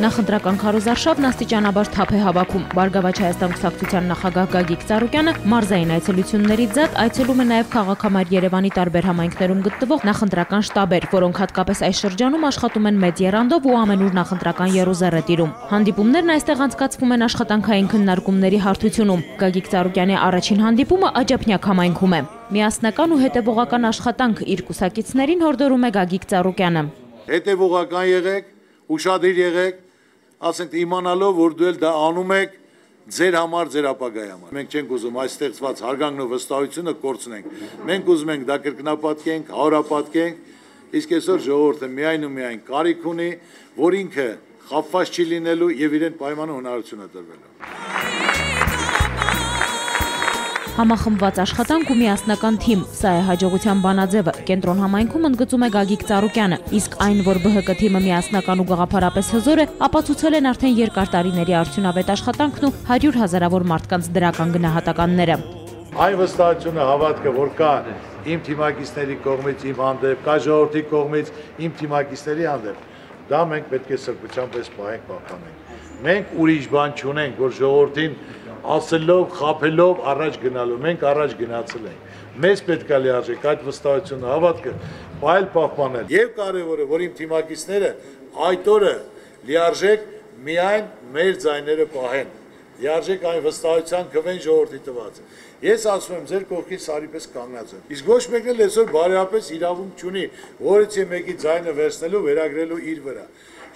Նախընտրական քարոզարշավն աստիճանաբար թափ է հավաքում։ Բարգավաճ Հայաստան կուսակցության նախագահ Գագիկ Ծառուկյանը մարզային այցելություններից զատ այցելում է նաև քաղաքամայր Երևանի տարբեր համայնքներում գտնվող նախընտրական շտաբեր, որոնք հատկապես այս շրջանում աշխատում են մեծ եռանդով ու ամենուր նախընտրական եռուզեռ է տիրում։ Հանդիպումներն այստեղ անցկացվում են աշխատանքային քննարկումների հարթությունում։ Գագիկ Ծառուկյանի առաջին հանդիպումը Աջափնյակ համայնքում է։ Միասնական ու հետևողական աշխատանք իր կուսակիցներին հորդորում է Գագիկ Ծառուկյանը։ Հետևողական եղեք, ուշադիր եղեք, ասենք իմանալով, որ դու էլ դա անում եք ձեր համար, ձեր ապագայի համար։ Մենք չենք ուզում այս ստեղծված հարգանքն ու վստահությունը կորցնենք։ Մենք ուզում ենք դա կրկնապատկենք, հարապատկենք, իսկ այսօր ժողովուրդը միայն ու միայն կարիք ունի, որ ինքը խաբված չի լինելու եւ իրեն պայմանը հնարավորություն է տրվելու։ Համախմբված աշխատանք ու միասնական թիմ, սա է հաջողության բանաձևը, կենտրոն համայնքում ընդգծում է Գագիկ Ծառուկյանը, իսկ այն, որ ԲՀԿ թիմը միասնական ու գաղափարապես հզոր է, ապացուցել են արդեն երկար տարիների արդյունավետ աշխատանքն ու 100 հազարավոր մարդկանց դրական գնահատականները։ Այն վստահությունը, հավատքը, որ կա իմ թիմակիցների կողմից իմ հանդեպ, կա ժողովրդի կողմից իմ թիմակիցների հանդեպ, դա մենք պետք է սրբությամբ պես պահենք, պահպանենք։ Մենք ուրիշ բան չունենք, որ ժողովրդին ասելով, խաբելով առաջ գնալու, մենք առաջ գնացել ենք։ Մեզ պետք է լիարժեք այդ վստահությունը, հավատքը, պահել, պահպանել։ Եվ կարևորը, որ իմ թիմակիցները այդ օրը լիարժեք միայն մեր ձայները պահեն, լիարժեք այն վստահության կվեն ժողովրդի տված։ Ես ասում եմ, ձեր կողքին սարի պես կանգնած եմ։ Իսկ ոչ մեկն էլ այսօր բարեապես իրավունք չունի, որից մեկի ձայնը վերցնելու, վերագրելու իր վրա։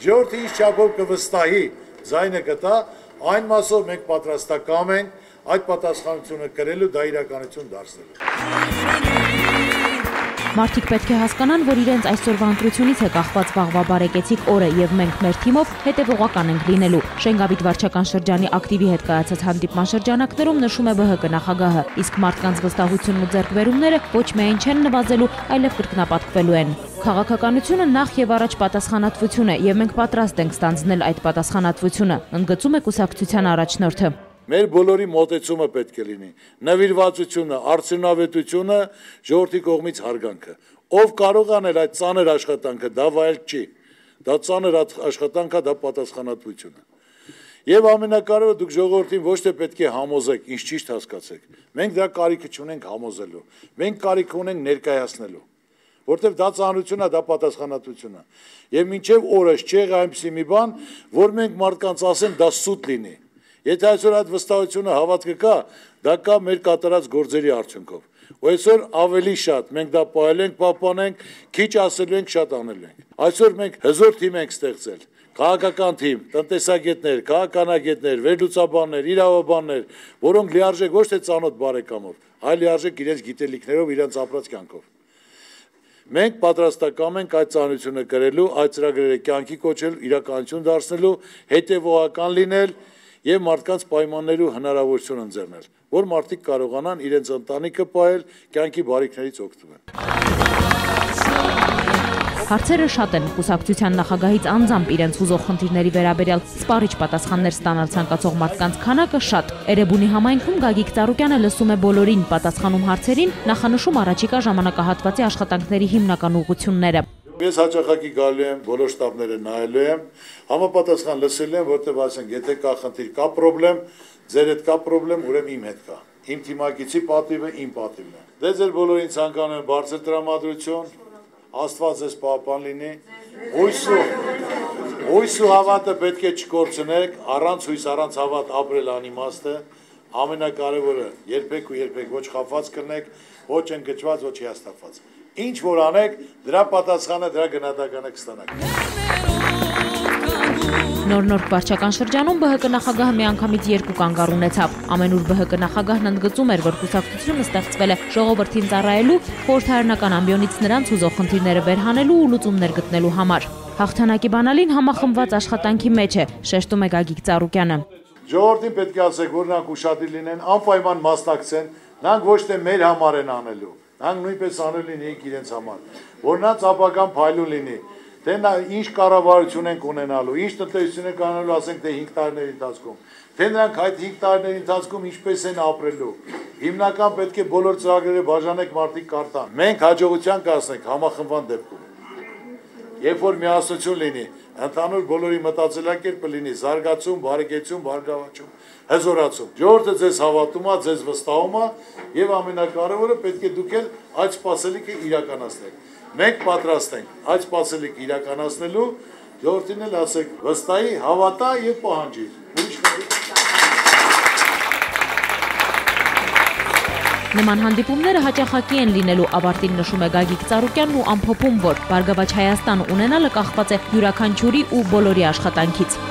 Ժողովրդը ինչ չափով կվստահի, ձայնը կտա, այն մասով մենք պատրաստակամ ենք այդ պատասխանությունը կրելու, դա իրականություն դարձնելու։ Մարդիկ պետք է հասկանան, որ իրենց այսօրվա ընտրությունից է կախված վաղվա բարեկեցիկ օրը եւ մենք մեր թիմով հետեւողական ենք լինելու։ Շենգավիթ վարչական շրջանի ակտիվի հետ կայացած հանդիպման շրջանակներում նշում է ԲՀԿ նախագահը, իսկ մարդկանց վստահությունն ու ձեռքբերումները ոչ միայն չեն նվազելու, այլև կրկնապատկվելու են։ Քաղաքականությունը նախ եւ առաջ պատասխանատվություն է եւ մենք պատրաստ ենք ստանձնել այդ պատասխանատվությունը, ընդգծում է կուսակցության առաջնորդը։ Մեր բոլորի մոտեցումը պետք է լինի, նվիրվածությունը, արդյունավետությունը, ժողովրդի կողմից հարգանքը։ Ով կարող անել այդ ծանր աշխատանքը, դա վայել չի, դա ծանր աշխատանքը, դա պատասխանատվություն է։ Եվ ամենակարևորը դուք ժողովրդին ոչ թե պետք է համոզեք, ինչ ճիշտ հասկացեք։ Մենք դա կարիքը չունենք համոզելու, մենք կարիք ունենք ներկայացնելու, որտեղ դա ծանրություն է, դա պատասխանատվություն է։ Եվ մինչև օրս չեղի այնպիսի մի բան, որ մենք մարդկանց ասենք դա սուտ լինի։ Եթե այսօր այդ վստահությունը հավատքը կա, դա կա մեր կատարած գործերի արդյունքով։ Ու այսօր ավելի շատ մենք դա պահել ենք, պահպանենք, քիչ ասելու ենք, շատ անելու ենք։ Այսօր մենք հզոր թիմ ենք ստեղծել, քաղաքական թիմ, տնտեսագետներ, քաղաքականագետներ, վերլուծաբաններ, իրավաբաններ, որոնք լիարժեք ոչ թե ծանոթ բարեկամով, այլ լիարժեք իրենց գիտելիքներով, իրենց ապրած կյանքով։ Մենք պատրաստակամ ենք այդ ծանրությունը կրելու, այդ ծրագրերը կյանքի կոչել, իրականություն դարձնելու, հետևողական լինել եւ մարդկանց պայմաններու հնարավորություն ընձեռնել, որ մարդիկ կարողանան իրենց ընտանիքը պահել, կյանքի բարիքներից օգտվել։ Հարցերը շատ են, կուսակցության նախագահից անձամբ իրենց հուզող խնդիրների վերաբերյալ սպառիչ պատասխաններ ստանալ ցանկացող մարդկանց քանակը շատ։ Էրեբունի համայնքում Գագիկ Ծառուկյանը լսում է բոլորին, պատասխանում հարցերին, նախանշում առաջիկա ժամանակահատվածի աշխատանքների հիմնական ուղղությունները։ Ես հաճախակի գալու եմ, բոլոր շտաբները նայելու եմ, համապատասխան լսելու եմ, որտեղ ասենք, եթե կա խնդիր, կա պրոբլեմ, ձեր հետ կա պրոբլեմ, ուրեմն իմ հետ կա։ Իմ թիմակիցի պատիվը իմ պատիվն է։ Դե ձեր բոլորին ցանկանում եմ բարձր տրամադրություն, Աստված ձեզ պահպան լինի, հույս ու հավատը պետք է չկորցնեք, առանց հույս, առանց հավատ ապրել անիմաստ է, ամենակարևորը երբեք ու երբեք ոչ խաբված կլինեք, ոչ ընկճված, ոչ հիասթափված։ Ինչ որ անեք, դրա պատասխանը, դրա գնահատականը կստանաք։ Նոր վարչական շրջանում ԲՀԿ նախագահը միանգամից 2 կանգառ ունեցավ։ Ամենուր ԲՀԿ նախագահն ընդգծում էր, որ կուսակցությունը ստեղծվել է ժողովրդին ծառայելու, խորհրդարանական ամբիոնից նրանց հուզող խնդիրները վերհանելու ու լուծումներ գտնելու համար։ Հաղթանակի բանալին համախմբված աշխատանքի մեջ է, շեշտում է Գագիկ Ծառուկյանը։ Ժողովրդին պետք է ասեք, որ նրանք ուշադիր լինեն, անպայման մասնակցեն, նրանք ոչ թե մեր համար են անելու, նրանք նույնպես անելու լինեին իրենց համար, որ նրանց ապագան փայլուն լինի։ Թե նա ինչ կառավարություն ենք ունենալու, ինչ տնտեսություն ենք անելու, ասենք թե 5 տարիների ընթացքում, թե նրանք այդ 5 տարիների ընթացքում ինչպես են ապրելու։ Հիմնական պետք է բոլոր ծրագրերը բաժանեք, մարդիկ կարդան։ Մենք հաջողության կհասնենք համախմբման դեպքում։ Երբ որ միասնություն լինի, Ընդհանուր բոլորի մտածելակերպը լինի զարգացում, բարեկեցում, բարգավաճում, հզորացում։ Ժողովուրդը ձեզ հավատում է, ձեզ վստահում է եւ ամենակարևորը պետք է դուք էլ այդ սպասելիքը իրականացնեք։ Մենք պատրաստ ենք այդ սպասելիքը իրականացնելու, ժողովրդին էլ ասեք վստահի, հավատա եւ պահանջի։ Նման հանդիպումները հաճախակի են լինելու, ավարտին նշում է Գագիկ Ծառուկյանն ու ամփոփում, որ Բարգավաճ Հայաստան ունենալը կախված է յուրաքանչյուրի ու բոլորի աշխատանքից։